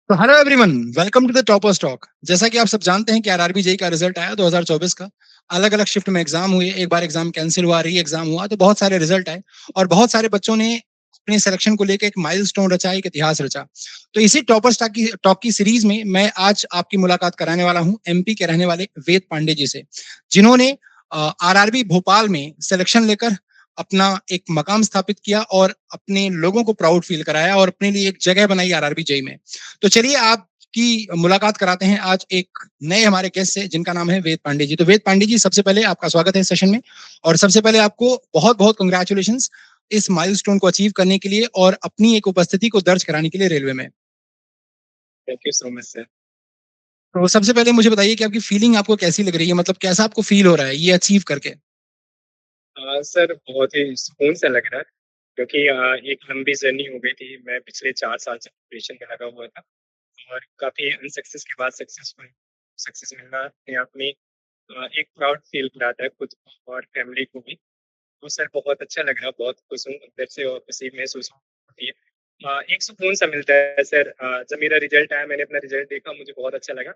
तो hello everyone, welcome to the toppers talk. जैसा कि आप सब जानते हैं कि आरआरबी जेई का रिजल्ट आया 2024 का। अलग अलग शिफ्ट में एग्जाम हुए, एक बार एग्जाम कैंसिल हुआ, री एग्जाम हुआ, तो बहुत सारे रिजल्ट आए और बहुत सारे बच्चों ने अपने सिलेक्शन को लेकर एक माइलस्टोन रचा, एक इतिहास रचा। तो इसी टॉपर्स टॉक की सीरीज में मैं आज आपकी मुलाकात कराने वाला हूं एमपी के रहने वाले वेद पांडे जी से, जिन्होंने आरआरबी भोपाल में सिलेक्शन लेकर अपना एक मकाम स्थापित किया और अपने लोगों को प्राउड फील कराया और अपने लिए एक जगह बनाई आरआरबी जेई में। तो चलिए आपकी मुलाकात कराते हैं आज एक नए हमारे गेस्ट से, जिनका नाम है वेद पांडे जी। तो वेद पांडे जी, सबसे पहले आपका स्वागत है इस सेशन में और सबसे पहले आपको बहुत बहुत कंग्रेचुलेशन इस माइलस्टोन को अचीव करने के लिए और अपनी एक उपस्थिति को दर्ज कराने के लिए रेलवे में। Thank you so much sir. तो सबसे पहले मुझे बताइए कि आपकी फीलिंग आपको कैसी लग रही है, मतलब कैसा आपको फील हो रहा है ये अचीव करके? सर बहुत ही सुकून सा लग रहा है क्योंकि एक लंबी जर्नी हो गई थी। मैं पिछले 4 साल से प्रिपरेशन में लगा हुआ था और काफ़ी अनसक्सेस के बाद सक्सेसफुल सक्सेस मिलना अपने आप में एक प्राउड फील कराता है खुद को और फैमिली को भी। तो सर बहुत अच्छा लग रहा है, बहुत खुश हूँ अंदर से और खुशी महसूस होती है। एक सुकून सा मिलता है सर। जब मेरा रिजल्ट आया, मैंने अपना रिजल्ट देखा, मुझे बहुत अच्छा लगा।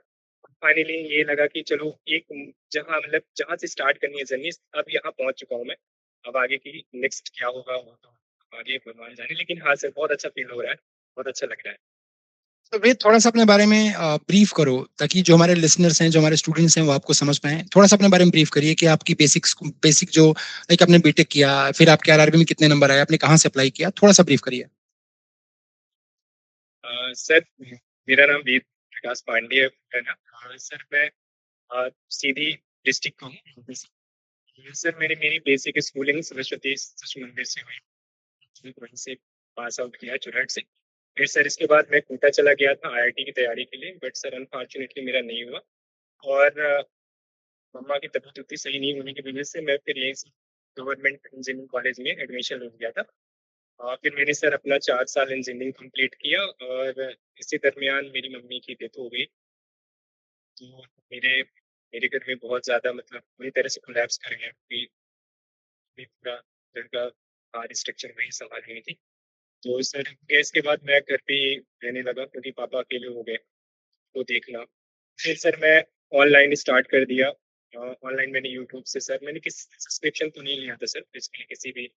फाइनली ये लगा कि चलो एक जहाँ मतलब जहाँ से स्टार्ट करनी है जर्नी, अब यहाँ पहुँच चुका हूँ मैं। अब आगे की नेक्स्ट क्या होगा वो तो आगे भगवान जाने, लेकिन हाँ सर बहुत अच्छा फील हो रहा है, बहुत अच्छा लग रहा है। तो वेद, थोड़ा सा अपने बारे में ब्रीफ करो ताकि जो हमारे लिसनर्स हैं, जो हमारे स्टूडेंट्स हैं, वो आपको समझ पाए। थोड़ा सा अपने बारे में ब्रीफ करिए कि आपकी बेसिक जो लाइक आपने बीटेक किया, फिर आपके आरआरबी में कितने नंबर आए, आपने कहाँ से अप्लाई किया, थोड़ा सा ब्रीफ करिए। सर मेरा नाम वेद प्रकाश पांडे है ना। सर मैं सीधी डिस्ट्रिक्ट का हूँ। सर मेरी मेरी बेसिक स्कूलिंग सरस्वती शिशु मंदिर से हुई। फिर वहीं से पास आउट किया चुरट से। फिर सर इसके बाद मैं कोटा चला गया था आईआईटी की तैयारी के लिए, बट सर अनफॉर्चुनेटली मेरा नहीं हुआ। और मम्मा की तबीयत उतनी सही नहीं होने की वजह से मैं फिर यहीं से गवर्नमेंट इंजीनियरिंग कॉलेज में एडमिशन ले गया था। और फिर मैंने सर अपना 4 साल इंजीनियरिंग कंप्लीट किया और इसी दरमियान मेरी मम्मी की डेथ हो गई। तो मेरे मेरे घर में बहुत ज़्यादा मतलब पूरी तरह से कोलैप्स कर गया क्योंकि अभी पूरा घर का सारी स्ट्रक्चर वही संभाल रही थी। तो सर गैस के बाद मैं घर पे ही रहने लगा क्योंकि पापा अकेले हो गए तो देखना। फिर सर मैं ऑनलाइन स्टार्ट कर दिया। ऑनलाइन मैंने यूट्यूब से सर मैंने किसी सब्सक्रिप्शन तो नहीं लिया था सर बेसिकली किसी भी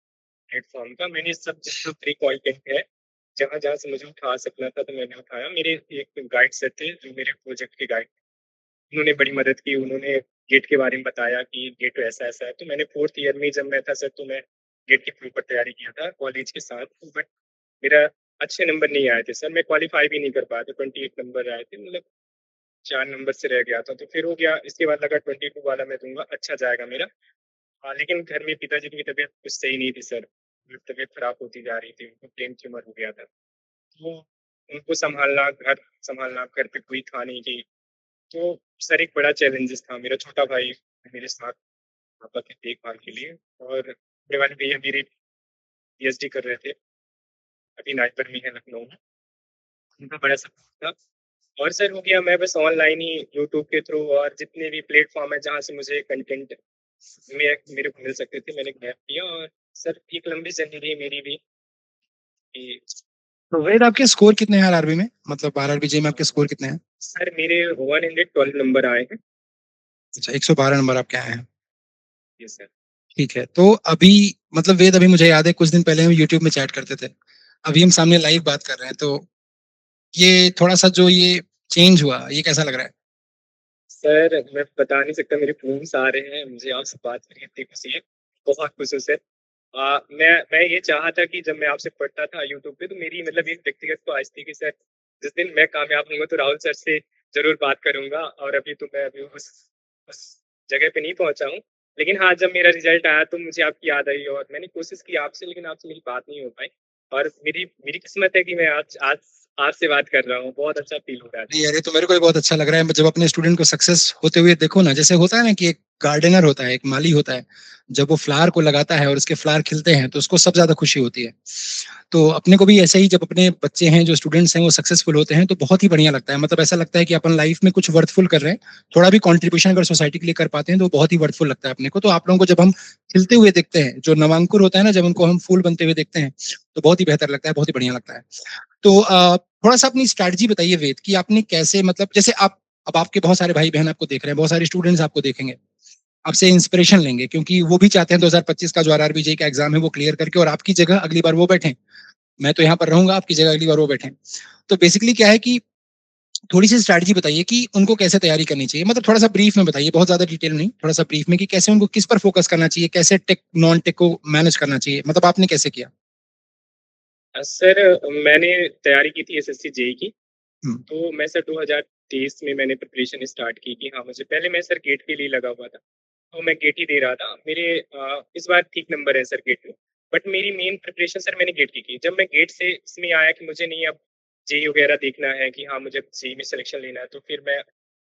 प्लेटफॉर्म का। मैंने सब जो फ्री कंटेंट है जहाँ जहाँ से मुझे उठा सकना था तो मैंने उठाया। मेरे एक गाइड सर थे जो मेरे प्रोजेक्ट के गाइड, उन्होंने बड़ी मदद की। उन्होंने गेट के बारे में बताया कि गेट ऐसा ऐसा है। तो मैंने फोर्थ ईयर में जब मैं था सर तो मैं गेट के प्रॉपर तैयारी किया था कॉलेज के साथ। बट मेरा अच्छे नंबर नहीं आए थे सर, मैं क्वालिफाई भी नहीं कर पाया था। 28 नंबर आए थे, मतलब 4 नंबर से रह गया था। तो फिर हो गया, इसके बाद लगा 22 वाला मैं दूंगा, अच्छा जाएगा मेरा। हाँ, लेकिन घर में पिताजी की तबीयत कुछ सही नहीं थी सर, तबीयत खराब होती जा रही थी, उनको ब्रेन ट्यूमर हो गया था। तो उनको संभालना, घर संभालना, घर पे कोई था नहीं कि। तो सर एक बड़ा चैलेंजेस था। मेरा छोटा भाई मेरे साथ पापा की देखभाल के लिए, और बड़े वाले भैया मेरे पीएचडी कर रहे थे, अभी नाइपर में है लखनऊ में। उनका बड़ा सपोर्ट था। और सर हो गया, मैं बस ऑनलाइन ही यूट्यूब के थ्रू और जितने भी प्लेटफॉर्म है जहाँ से मुझे कंटेंट मेरे को मिल सकते थे मैंने ग्रैब किया। और सर एक लंबी जर्नी रही मेरी भी कि तो वेद, आपके स्कोर कितने हैं आरआरबी में, मतलब आरआरबी जेई में आपके स्कोर कितने हैं? सर मेरे 112 नंबर आए हैं। अच्छा, 112 नंबर आपके आए हैं। ये सर। ठीक है, तो अभी मतलब वेद, अभी मुझे याद है कुछ दिन पहले हम यूट्यूब में चैट करते थे, अभी हम सामने लाइव बात कर रहे हैं, तो ये थोड़ा सा जो ये चेंज हुआ, ये कैसा लग रहा है? सर मैं बता नहीं सकता, मेरे फ्लूम्स आ रहे हैं, मुझे आपसे बात करके इतनी खुशी है, बहुत खुश हूँ सर। मैं ये चाहा था कि जब मैं आपसे पढ़ता था यूट्यूब पे तो मेरी मतलब एक व्यक्तिगत ख्वाहिश थी कि सर जिस दिन मैं कामयाब होऊंगा तो राहुल सर से जरूर बात करूंगा। और अभी तो मैं अभी उस जगह पे नहीं पहुंचा हूँ। लेकिन हाँ, जब मेरा रिजल्ट आया तो मुझे आपकी याद आई और मैंने कोशिश की आपसे, लेकिन आपसे मेरी बात नहीं हो पाई। और मेरी मेरी किस्मत है कि मैं आज आज आपसे बात कर रहा हूँ, बहुत अच्छा फील हो रहा है। नहीं, अरे तो मेरे को भी बहुत अच्छा लग रहा है जब अपने स्टूडेंट को सक्सेस होते हुए देखो ना। जैसे होता है ना कि एक गार्डनर होता है, एक माली होता है, जब वो फ्लावर को लगाता है और उसके फ्लावर खिलते हैं तो उसको सब ज्यादा खुशी होती है। तो अपने को भी ऐसे ही, जब अपने बच्चे हैं, जो स्टूडेंट्स हैं, वो सक्सेसफुल होते हैं तो बहुत ही बढ़िया लगता है। मतलब ऐसा लगता है कि अपन लाइफ में कुछ वर्थफुल कर रहे हैं, थोड़ा भी कंट्रीब्यूशन अगर सोसाइटी के लिए कर पाते हैं तो बहुत ही वर्थफुल लगता है अपने को। तो आप लोगों को जब हम खिलते हुए देखते हैं, जो नवांकुर होता है ना, जब उनको हम फूल बनते हुए देखते हैं, तो बहुत ही बेहतर लगता है, बहुत ही बढ़िया लगता है। तो थोड़ा सा अपनी स्ट्रैटेजी बताइए वेद कि आपने कैसे, मतलब जैसे आप, अब आपके बहुत सारे भाई बहन आपको देख रहे हैं, बहुत सारे स्टूडेंट्स आपको देखेंगे, आपसे इंस्पिरेशन लेंगे, क्योंकि वो भी चाहते हैं 2025 का जो आरआरबी का एग्जाम है वो क्लियर करके और आपकी जगह अगली बार वो बैठे। मैं तो यहाँ पर रहूंगा, आपकी जगह अगली बार वो बैठे। तो बेसिकली क्या है कि थोड़ी सी स्ट्रैटेजी बताइए कि उनको कैसे तैयारी करनी चाहिए, मतलब थोड़ा सा ब्रीफ में बताइए, बहुत ज्यादा डिटेल नहीं, थोड़ा सा ब्रीफ में कि कैसे उनको किस पर फोकस करना चाहिए, कैसे टेक नॉन टेक को मैनेज करना चाहिए, मतलब आपने कैसे किया? सर मैंने तैयारी की थी एसएससी जेई की। हम्म। तो मैं सर 2023 में मैंने प्रिपरेशन स्टार्ट की कि हाँ मुझे पहले मैं सर गेट के लिए लगा हुआ था। तो मैं गेट ही दे रहा था। मेरे इस बार ठीक नंबर है सर गेट में। बट मेरी मेन प्रिपरेशन सर मैंने गेट की जब मैं गेट से इसमें आया कि मुझे नहीं अब जेई वगैरह देखना है कि हाँ मुझे जेई में सिलेक्शन लेना है, तो फिर मैं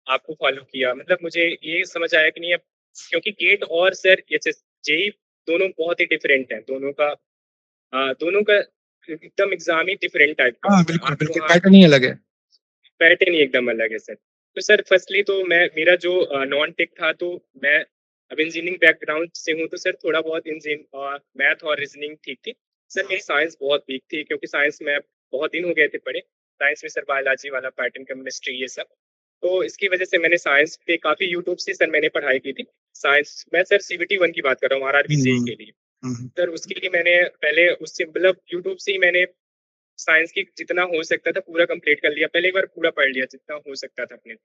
आपको फॉलो किया। मतलब मुझे ये समझ आया कि नहीं अब, क्योंकि गेट और सर एचएस जेई दोनों बहुत ही डिफरेंट है। दोनों का एकदम एग्जाम ही डिफरेंट टाइप का हाँ होता है। बिल्कुल आप बिल्कुल, वहाँ पैटर्न ही अलग है। पैटर्न ही एकदम अलग है सर। तो सर फर्स्टली तो मैं मेरा जो नॉन टेक था, तो मैं अब इंजीनियरिंग बैकग्राउंड से हूँ, तो सर थोड़ा बहुत मैथ और रीजनिंग ठीक थी। सर मेरी साइंस बहुत वीक थी, क्योंकि साइंस में बहुत दिन हो गए थे पढ़े। साइंस में सर बायोलॉजी वाला पैटर्न, केमिस्ट्री, ये सब। तो इसकी वजह से मैंने साइंस पे काफी यूट्यूब से सर मैंने पढ़ाई की थी। साइंस मैं सर सीबीटी 1 की बात कर रहा हूँ, आरआरबी जेई हम्म। के लिए। हम्म। सर उसके लिए मैंने पहले उससे मतलब यूट्यूब से ही मैंने साइंस की जितना हो सकता था पूरा कंप्लीट कर लिया। पहले एक बार पूरा पढ़ लिया जितना हो सकता था अपने।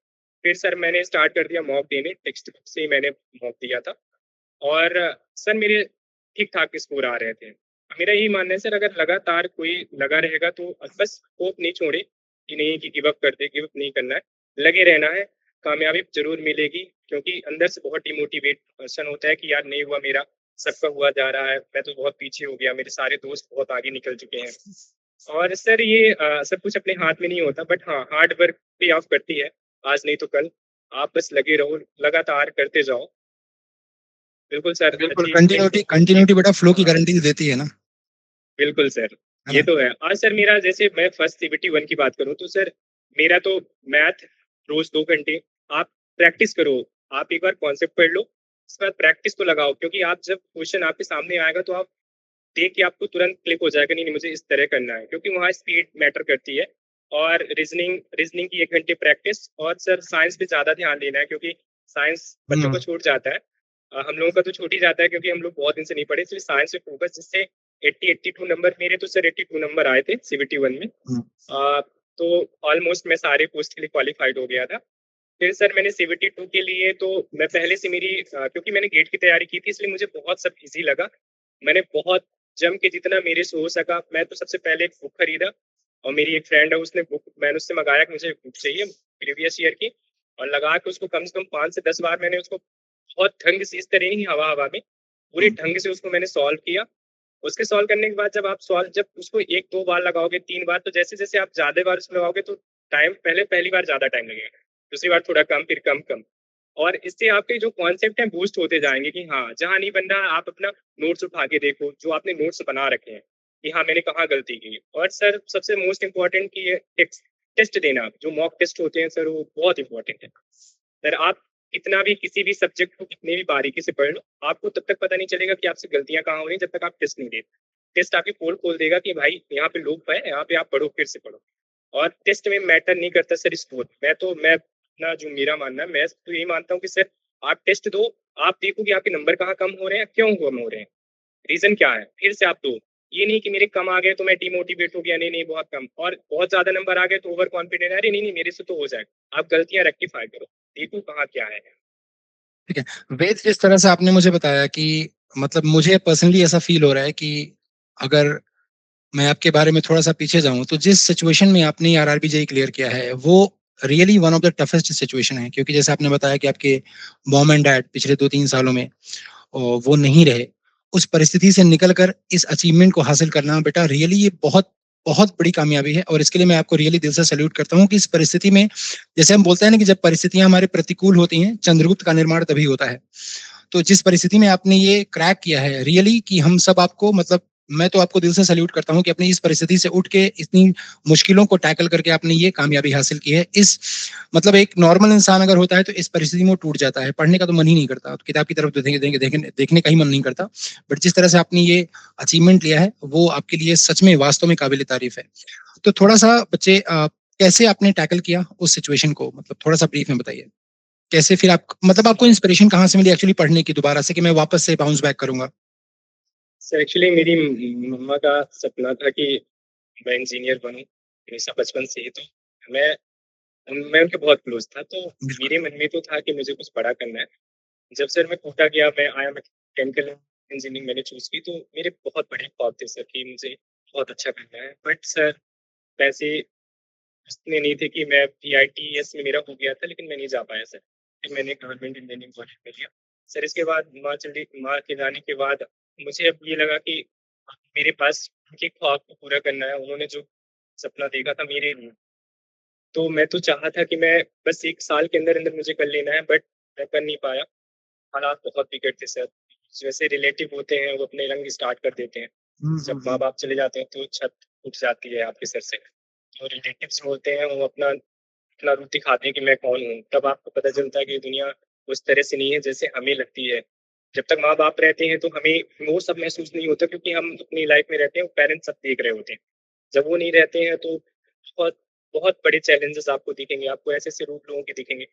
फिर सर मैंने स्टार्ट कर दिया मॉक देने, टेक्स्ट बुक से ही मैंने मॉक दिया था। और सर मेरे ठीक ठाक स्कोर आ रहे थे। मेरा यही मानना है सर, अगर लगातार कोई लगा रहेगा तो बस होप नहीं छोड़े कि नहीं कि गिव अप कर दे। गिव अप नहीं करना है, लगे रहना है। कामयाबी जरूर मिलेगी, क्योंकि अंदर से बहुत डिमोटिवेशन होता है कि यार नहीं हुआ मेरा, सबका हुआ जा रहा है, मैं तो बहुत पीछे हो गया, मेरे सारे दोस्त बहुत आगे निकल चुके हैं। और सर ये सब कुछ अपने हाथ में नहीं होता, बट हाँ हार्ड वर्क पे ऑफ करती है, आज नहीं तो कल। आप बस लगे रहो, लगातार करते जाओ। बिल्कुल सर, बिल्कुल, अचीवमेंट कंटिन्यूटी एक। कंटिन्यूटी बेटा फ्लो की हाँ गारंटी देती है ना, बिल्कुल सर, है ये ना? तो है। आज सर मेरा जैसे मैं फर्स्ट सीबीटी 1 की बात करूँ, तो सर मेरा तो मैथ रोज 2 घंटे। आप प्रैक्टिस करो, आप एक बार कॉन्सेप्ट पढ़ लो, उसके बाद प्रैक्टिस को लगाओ, क्योंकि आप जब क्वेश्चन आपके सामने आएगा तो आप देख के आपको तुरंत क्लिक हो जाएगा, नहीं नहीं मुझे इस तरह करना है, क्योंकि वहाँ स्पीड मैटर करती है। और रीजनिंग रीजनिंग की 1 घंटे प्रैक्टिस। और सर साइंस पे ज्यादा ध्यान देना है, क्योंकि साइंस बच्चों को हम्म। छूट जाता है। हम लोगों का तो छूट ही जाता है, क्योंकि हम लोग बहुत दिन से नहीं पढ़े, इसलिए साइंस पे फोकस। जिससे 82 नंबर मेरे, तो सर 82 नंबर आए थे सीबीटी 1 में। हम्म। अ, तो ऑलमोस्ट मैं सारे पोस्ट के लिए क्वालिफाइड हो गया था। फिर सर मैंने सीबीटी 2 के लिए, तो मैं पहले से मेरी क्योंकि मैंने गेट की तैयारी की थी, इसलिए मुझे बहुत सब इजी लगा। मैंने बहुत जम के जितना मेरे से हो सका, मैं तो सबसे पहले एक बुक खरीदा। और मेरी एक फ्रेंड है, उसने बुक मैंने उससे मंगाया कि मुझे बुक चाहिए प्रीवियस ईयर की। और लगा के उसको कम से कम 5 से 10 बार मैंने उसको बहुत ढंग से, इस तरह नहीं हवा हवा में, पूरे हम्म। ढंग से उसको मैंने सॉल्व किया। उसके सॉल्व करने के बाद जब उसको 1 2 बार लगाओगे, 3 बार, तो जैसे जैसे आप ज्यादा बार उसमें लगाओगे, तो टाइम पहली बार ज्यादा टाइम लगेगा, दूसरी बार थोड़ा कम, फिर कम कम। और इससे आपके जो कॉन्सेप्ट है बूस्ट होते जाएंगे, कि हाँ जहाँ नहीं बन रहा आप अपना नोट्स उठा के देखो, जो आपने नोट्स बना रखे हैं कि हाँ मैंने कहाँ गलती की। और सर सबसे मोस्ट इम्पोर्टेंट कि ये टेस्ट देना, जो मॉक टेस्ट होते हैं सर, वो बहुत इंपॉर्टेंट है। सर आप कितना भी किसी भी सब्जेक्ट को कितने भी बारीकी से पढ़ लो, आपको तब तक पता नहीं चलेगा कि आपसे गलतियां कहाँ हो रही हैं, जब तक आप टेस्ट नहीं देते। टेस्ट आपकी पोल खोल देगा कि भाई यहाँ पे लोग है, यहाँ पे आप पढ़ो, फिर से पढ़ो। और टेस्ट में मैटर नहीं करता सर स्कोर। मैं अपना जो मेरा मानना है, मैं तो यही मानता हूँ कि सर आप टेस्ट दो, आप देखो कि आपके नंबर कहाँ कम हो रहे हैं, क्यों कम हो रहे हैं, रीजन क्या है, फिर से आप दो। ये नहीं कि मेरे कम आ गए तो मैं डिमोटिवेट हो गया, नहीं नहीं बहुत कम, और बहुत ज्यादा नंबर आ गए तो ओवर कॉन्फिडेंट, अरे नहीं नहीं मेरे से तो हो जाएगा। आप गलतियां रेक्टिफाई करो, देखो कहाँ क्या है। ठीक है। वेद, जिस तरह से आपने मुझे बताया कि मतलब मुझे पर्सनली ऐसा फील हो रहा है कि अगर मैं आपके बारे में थोड़ा सा पीछे जाऊं तो जिस सिचुएशन में आपने आरआरबी जेई क्लियर किया है वो really one of the toughest situation है, क्योंकि जैसे आपने बताया कि आपके मॉम एंड डैड पिछले 2-3 सालों में वो नहीं रहे। उस परिस्थिति से निकलकर इस अचीवमेंट को हासिल करना बेटा रियली ये बहुत बहुत बड़ी कामयाबी है, और इसके लिए मैं आपको रियली दिल से सैल्यूट करता हूँ कि इस परिस्थिति में, जैसे हम बोलते हैं ना कि जब परिस्थितियां हमारे प्रतिकूल होती हैं चंद्रगुप्त का निर्माण तभी होता है। तो जिस परिस्थिति में आपने ये क्रैक किया है रियली कि हम सब आपको, मतलब मैं तो आपको दिल से सैल्यूट करता हूं कि अपनी इस परिस्थिति से उठ के इतनी मुश्किलों को टैकल करके आपने ये कामयाबी हासिल की है। इस मतलब एक नॉर्मल इंसान अगर होता है तो इस परिस्थिति में वो टूट जाता है, पढ़ने का तो मन ही नहीं करता, तो किताब की तरफ देखने का ही मन नहीं करता। बट जिस तरह से आपने ये अचीवमेंट लिया है वो आपके लिए सच में वास्तव में काबिल तारीफ है। तो थोड़ा-सा बच्चे कैसे आपने टैकल किया उस सिचुएशन को? मतलब थोड़ा-सा ब्रीफ में बताइए। कैसे फिर आप मतलब आपको इंस्पिरेशन कहाँ से मिली एक्चुअली पढ़ने की दोबारा से कि मैं वापस से बाउंस बैक करूँगा? सर एक्चुअली मेरी मम्मा का सपना था कि मैं इंजीनियर बनूँ, हमेशा बचपन से ही। तो मैं मैं उनके बहुत क्लोज़ था, तो बिल्कुल। मेरे मन में तो था कि मुझे कुछ बड़ा करना है। जब सर मैं कोटा गया, मैं आया, मैं केमिकल इंजीनियरिंग मैंने चूज़ की, तो मेरे बहुत बड़े ख्वाब थे सर कि मुझे बहुत अच्छा करना है। बट सर पैसे इतने नहीं थे कि मैं पीआईटीएस में मेरा हो गया था, लेकिन मैं नहीं जा पाया सर। फिर मैंने गवर्नमेंट इंजीनियरिंग कॉलेज में लिया। सर इसके बाद माँ के जाने के बाद मुझे अब ये लगा कि मेरे पास उनके ख्वाब को पूरा करना है। उन्होंने जो सपना देखा था मेरे लिए, तो मैं तो चाहा था कि मैं बस 1 साल के अंदर-अंदर मुझे कर लेना है, बट मैं कर नहीं पाया। हालात बहुत बिगड़ थे सर। जैसे रिलेटिव होते हैं, वो अपने रंग स्टार्ट कर देते हैं। हुँ, जब हुँ, हुँ। माँ-बाप चले जाते हैं, तो छत उठ जाती है आपके सर से। जो रिलेटिव्स होते हैं, वो अपना अपना रूप दिखाते हैं कि मैं कौन हूँ। तब आपको पता चलता है कि दुनिया उस तरह से नहीं है जैसे हमें लगती है। जब तक माँ-बाप रहते हैं तो हमें वो सब महसूस नहीं होता, क्योंकि हम अपनी लाइफ में रहते हैं, पेरेंट्स सब देख रहे होते हैं। जब वो नहीं रहते हैं तो बहुत बहुत बड़े चैलेंजेस आपको दिखेंगे, आपको ऐसे-ऐसे रूप लोगों के दिखेंगे।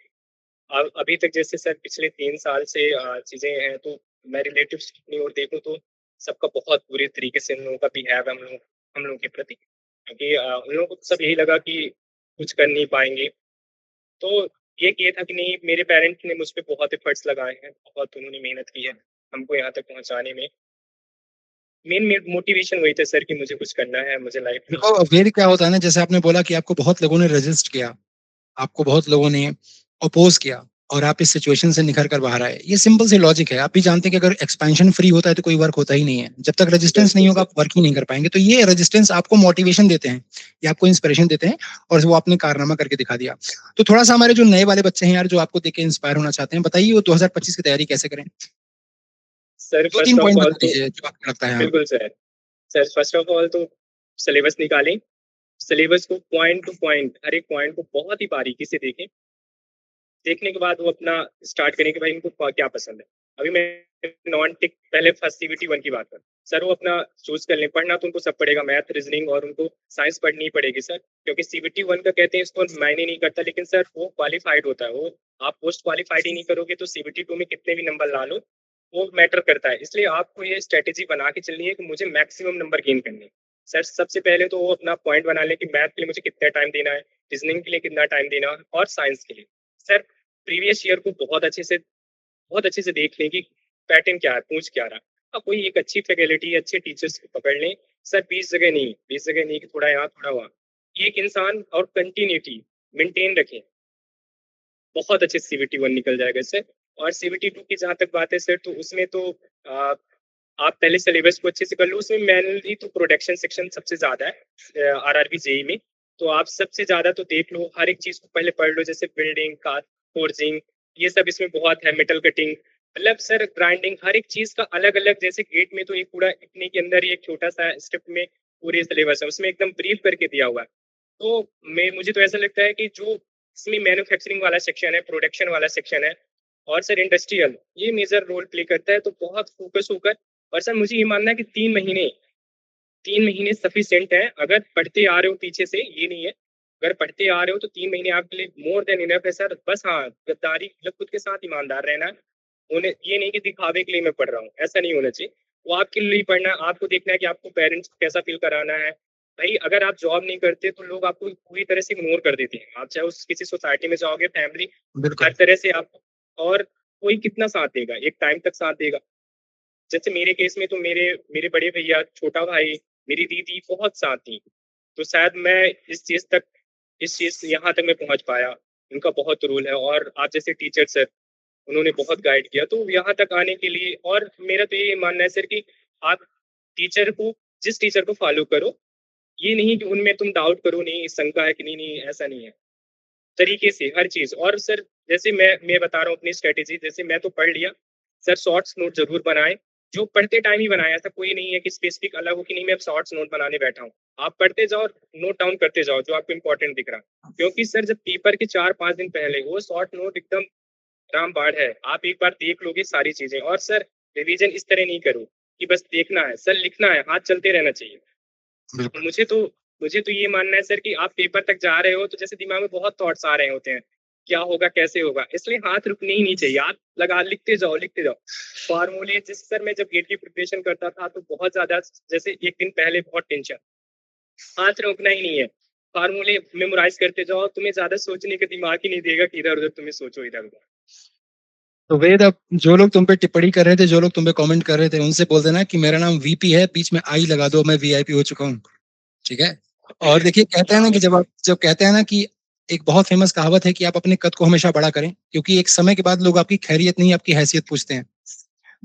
अभी तक जैसे सर पिछले 3 साल से चीज़ें हैं, तो मैं रिलेटिव्स की अपनी ओर देखूँ तो सबका बहुत बुरे तरीके से उन लोगों का बिहेव है हम लोगों के प्रति। क्योंकि उन लोगों को सब यही लगा कि कुछ कर नहीं पाएँगे। तो ये था कि नहीं, मेरे पेरेंट्स ने मुझ पे बहुत एफर्ट्स लगाए हैं, बहुत उन्होंने मेहनत की है हमको यहाँ तक पहुँचाने में। मेन मोटिवेशन वही था सर कि मुझे कुछ करना है, मुझे लाइफ में देखो फिर क्या होता है ना जैसे आपने बोला कि आपको बहुत लोगों ने रेजिस्ट किया, आपको बहुत लोगों ने अपोज़ किया और आप इस सिचुएशन से निखर कर बाहर आए। ये सिंपल सी लॉजिक है। आप भी जानते हैं कि अगर एक्सपेंशन फ्री होता है तो कोई वर्क होता ही नहीं है। जब तक रेजिस्टेंस नहीं बिल्कुल होगा सर। आप वर्क ही नहीं कर पाएँगे। तो ये रेजिस्टेंस आपको मोटिवेशन देते हैं, ये आपको इंस्पिरेशन देते हैं और वो आपने कारनामा करके दिखा दिया। तो थोड़ा-सा हमारे जो नए वाले बच्चे हैं यार जो आपको देख के इंस्पायर होना चाहते हैं, बताइए वो 2025 की तैयारी कैसे करें? Sir 2-3 first of point all बता तो दीजिए जो आपको लगता है। हाँ। बिल्कुल sir. Sir first of all तो सिलेबस निकालें, सिलेबस को पॉइंट टू पॉइंट, हर एक पॉइंट को बहुत ही बारीकी से देखें। देखने के बाद वो अपना स्टार्ट करें कि भाई इनको क्या पसंद है। अभी मैं नॉन टेक पहले फर्स्ट सीबीटी 1 की बात करूँ। सर वो अपना चूज़ कर लें, पढ़ना तो उनको सब पड़ेगा, मैथ, रीज़निंग और उनको साइंस पढ़नी ही पड़ेगी सर। क्योंकि सीबीटी 1 का कहते हैं इसको मायने नहीं करता, लेकिन सर वो क्वालिफाइड होता है। वो आप पोस्ट क्वालिफाइड ही नहीं करोगे तो सीबीटी 2 में कितने भी नंबर ला लो, वो मैटर करता है। इसलिए आपको ये स्ट्रैटेजी बना के चलनी है कि मुझे मैक्सिमम नंबर गेन करने हैं। सर सबसे पहले तो वो अपना पॉइंट बना लें कि मैथ के लिए मुझे कितना टाइम देना है, रीज़निंग के लिए कितना टाइम देना है और साइंस के लिए। सर प्रीवियस ईयर को बहुत अच्छे से देख लें कि पैटर्न क्या है, पूछ क्या रहा है। कोई एक अच्छी फैकल्टी, अच्छे टीचर्स को पकड़ लें। सर 20 जगह नहीं कि थोड़ा यहाँ, थोड़ा वहाँ। एक इंसान और कंटिन्यूटी मेंटेन रखें, बहुत अच्छे से सीबीटी 1 निकल जाएगा इससे। और सीबीटी 2 की जहाँ तक बात है सर, तो उसमें तो अ, आप पहले सिलेबस को अच्छे से कर लो। उसमें मेनली तो प्रोडक्शन सेक्शन सबसे ज़्यादा है आरआरबी जेईई में। तो आप सबसे ज़्यादा तो देख लो, हर एक चीज़ को पहले पढ़ लो, जैसे बिल्डिंग का, फोर्जिंग, ये सब इसमें बहुत है, मेटल कटिंग, मतलब सर ग्राइंडिंग, हर एक चीज़ का अलग-अलग। जैसे गेट में तो एक पूरा इतने के अंदर ही एक छोटा-सा स्क्रिप्ट में पूरे सिलेबस है, उसमें एकदम ब्रीफ करके दिया हुआ है। तो मुझे तो ऐसा लगता है कि जो इसमें मैन्युफैक्चरिंग वाला सेक्शन है, प्रोडक्शन वाला सेक्शन है और सर इंडस्ट्रियल, ये मेजर रोल प्ले करता है। तो बहुत फोकस होकर, और सर मुझे ये मानना है कि 3 महीने सफिशिएंट है। अगर पढ़ते आ रहे हो पीछे से, ये नहीं है, अगर पढ़ते आ रहे हो तो 3 महीने आपके लिए मोर देन इनफ है सर। बस हाँ, गद्दारी मतलब खुद के साथ ईमानदार रहना है। उन्हें ये नहीं कि दिखावे के लिए मैं पढ़ रहा हूँ, ऐसा नहीं होना चाहिए। वो आपके लिए ही पढ़ना है, आपको देखना है कि आपको पेरेंट्स को कैसा फ़ील कराना है। भई अगर आप जॉब नहीं करते तो लोग आपको पूरी तरह से इग्नोर कर देते हैं। आप चाहे उस किसी सोसाइटी में जाओगे, फैमिली, हर बिल्कुल। तरह से आपको, और कोई कितना साथ देगा, एक टाइम तक साथ देगा। जैसे मेरे केस में तो मेरे मेरे बड़े भैया, छोटा भाई, मेरी दीदी बहुत साथ थी। तो शायद मैं इस चीज़ यहाँ तक मैं पहुँच पाया। उनका बहुत रोल है, और आप जैसे टीचर सर, उन्होंने बहुत गाइड किया तो यहाँ तक आने के लिए। और मेरा तो ये मानना है सर कि आप टीचर को जिस टीचर को फॉलो करो, ये नहीं कि उनमें तुम डाउट करो, नहीं शंका है कि नहीं, नहीं ऐसा नहीं है। तरीके से हर चीज़। और सर जैसे मैं बता रहा हूँ अपनी स्ट्रैटेजी, जैसे मैं तो पढ़ लिया, सर शॉर्ट्स नोट ज़रूर बनाएँ, जो पढ़ते टाइम ही बनाएँ। ऐसा कोई नहीं है कि स्पेसिफिक अलग हो कि नहीं मैं अब शॉर्ट्स नोट बनाने बैठा हूँ। आप पढ़ते जाओ, नोट डाउन करते जाओ जो आपको इम्पोर्टेंट दिख रहा है। क्योंकि सर जब पेपर के 4-5 दिन पहले वो शॉर्ट नोट एकदम रामबाण है। आप एक बार देख लोगे सारी चीज़ें। और सर रिवीजन इस तरह नहीं करो कि बस देखना है, सर लिखना है, हाथ चलते रहना चाहिए। बिल्कुल। मुझे तो मुझे तो ये मानना है सर कि आप पेपर तक जा रहे हो तो जैसे दिमाग में बहुत थॉट्स आ रहे होते हैं, क्या होगा, कैसे होगा, इसलिए हाथ रुकने ही नहीं चाहिए, आप लगा लिखते जाओ, लिखते जाओ। फॉर्मूले जिस सर मैं जब गेट की प्रिपरेशन करता था तो बहुत ज़्यादा, जैसे 1 दिन पहले बहुत टेंशन, हाथ रोकना ही नहीं है। फॉर्मूले मेमोराइज़ करते जाओ, तुम्हें ज़्यादा सोचने का दिमाग ही नहीं देगा कि इधर-उधर तुम्हें सोचो इधर-उधर। तो वेद, अब जो लोग तुम पे टिप्पणी कर रहे थे, जो लोग तुम पे कमेंट कर रहे थे, उनसे बोल देना कि मेरा नाम वीपी है, बीच में आई लगा दो, मैं वीआईपी हो चुका हूँ। ठीक है? और देखिए, कहते हैं ना कि जब कहते हैं ना कि एक बहुत फेमस कहावत है कि आप अपने कद को हमेशा बड़ा करें, क्योंकि एक समय के बाद लोग आपकी खैरियत नहीं, आपकी हैसियत पूछते हैं।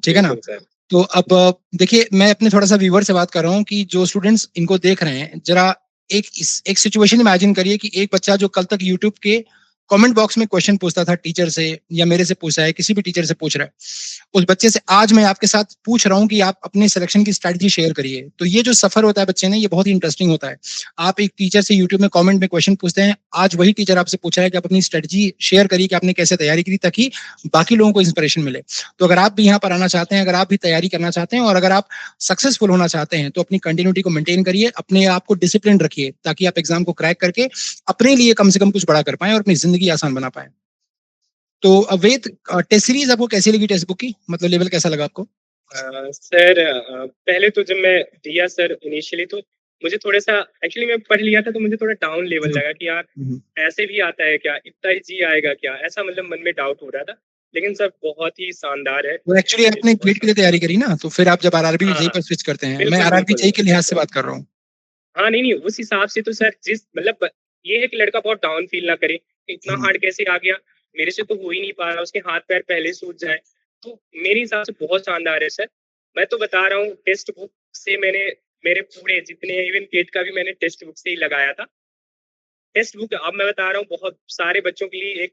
ठीक है ना? बिल्कुल सर। तो अब देखिए, मैं अपने थोड़ा-सा व्यूअर से बात कर रहा हूँ कि जो स्टूडेंट्स इनको देख रहे हैं, ज़रा एक सिचुएशन इमेजिन करिए कि एक बच्चा जो कल तक यूट्यूब के कमेंट बॉक्स में क्वेश्चन पूछता था टीचर से, या मेरे से पूछा है, किसी भी टीचर से पूछ रहा है, उस बच्चे से आज मैं आपके साथ पूछ रहा हूँ कि आप अपने सिलेक्शन की स्ट्रैटेजी शेयर करिए। तो ये जो सफर होता है बच्चे ने, ये बहुत ही इंटरेस्टिंग होता है। आप एक टीचर से यूट्यूब में कमेंट में क्वेश्चन पूछते हैं, आज वही टीचर आपसे पूछ रहा है कि आप अपनी स्ट्रैटेजी शेयर करिए कि आपने कैसे तैयारी की, ताकि बाकी लोगों को इंस्पिरेशन मिले। तो अगर आप भी यहाँ पर आना चाहते हैं, अगर आप भी तैयारी करना चाहते हैं, और अगर आप सक्सेसफुल होना चाहते हैं, तो अपनी कंटिन्यूटी को मेंटेन करिए, अपने आप को डिसिप्लिन रखिए, ताकि आप एग्जाम को क्रैक करके अपने लिए कम से कम कुछ बड़ा कर पाएं और अपनी जिंदगी आसान बना पाएं। तो वेद, टेस्ट सीरीज आपको कैसी लगी, टेक्स्ट बुक की मतलब लेवल कैसा लगा आपको? सर, पहले तो जब मैं दिया सर इनिशियली, तो मुझे थोड़ा-सा, एक्चुअली मैं पढ़ लिया था तो मुझे थोड़ा डाउन लेवल हम्म, लगा कि यार हम्म। ऐसे भी आता है क्या? इतना ईज़ी आएगा क्या? ऐसा मतलब मन में डाउट हो रहा था। लेकिन सर बहुत ही शानदार है। तो एक्चुअली आपने गेट के लिए तैयारी करी ना, तो फिर आप जब आरआरबी हाँ, जेई हाँ। पर स्विच करते हैं, मैं बिल्कुल, आरआरबी बिल्कुल, जेई के लिहाज से बिल्कुल। बात कर रहा हूँ। हाँ, नहीं, नहीं, उस हिसाब से तो सर जिस मतलब ये है कि लड़का बहुत डाउन फ़ील ना करे, कि इतना हम्म, हार्ड कैसे आ गया? मेरे से तो हो ही नहीं पा रहा, उसके हाथ-पैर पहले सूज जाएँ। तो मेरे हिसाब से बहुत शानदार है सर। मैं तो बता रहा हूँ, टेक्स्ट बुक से मैंने मेरे पूरे जितने, इवन गेट का भी मैंने टेक्स्ट बुक से ही लगाया था। टेक्स्ट बुक अब मैं बता रहा हूँ बहुत सारे बच्चों के लिए एक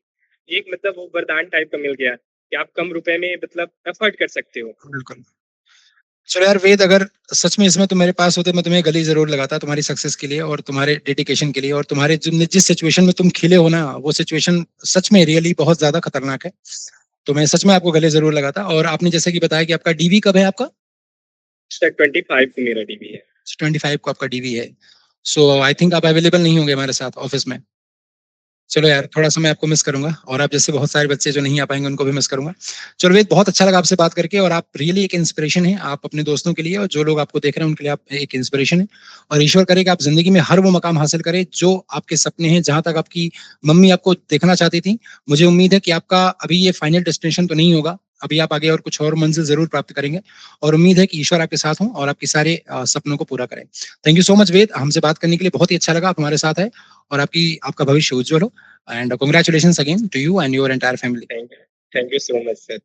एक मतलब वो वरदान टाइप का मिल गया है, कि आप कम रुपए में मतलब अफ़ोर्ड कर सकते हो। बिल्कुल। चलो यार वेद, अगर सच में इसमें तुम मेरे पास होते, मैं तुम्हें गली जरूर लगाता तुम्हारी सक्सेस के लिए और तुम्हारे डेडिकेशन के लिए, और तुम्हारे जिस सिचुएशन में तुम खिले हो ना, वो सिचुएशन सच में रियली बहुत ज्यादा खतरनाक है। तो मैं सच में आपको गले जरूर लगाता। और आपने जैसे कि बताया कि आपका डीवी कब है आपका? सर 25 को मेरा डीबी है। 25 को आपका डीवी है। सो आई थिंक आप अवेलेबल नहीं होंगे हमारे साथ ऑफिस में। चलो यार, थोड़ा-सा मैं आपको मिस करूँगा, और आप जैसे बहुत सारे बच्चे जो नहीं आ पाएँगे उनको भी मिस करूँगा। चलो वेद, बहुत अच्छा लगा आपसे बात करके, और आप रियली एक इंस्पिरेशन हैं, आप अपने दोस्तों के लिए और जो लोग आपको देख रहे हैं उनके लिए आप एक इंस्पिरेशन हैं। और ईश्वर करे कि आप ज़िंदगी में हर वो मकाम हासिल करें जो आपके सपने हैं, जहाँ तक आपकी मम्मी आपको देखना चाहती थी। मुझे उम्मीद है कि आपका अभी ये फाइनल डेस्टिनेशन तो नहीं होगा, अभी आप आगे और कुछ और मंज़िल ज़रूर प्राप्त करेंगे, और उम्मीद है कि ईश्वर आपके साथ हों और आपके सारे सपनों को पूरा करें। थैंक यू सो मच वेद, हमसे बात करने के लिए बहुत ही अच्छा लगा, आप हमारे साथ हैं, और आपका भविष्य उज्ज्वल हो। And congratulations again to you and your entire family. Thank you so much sir.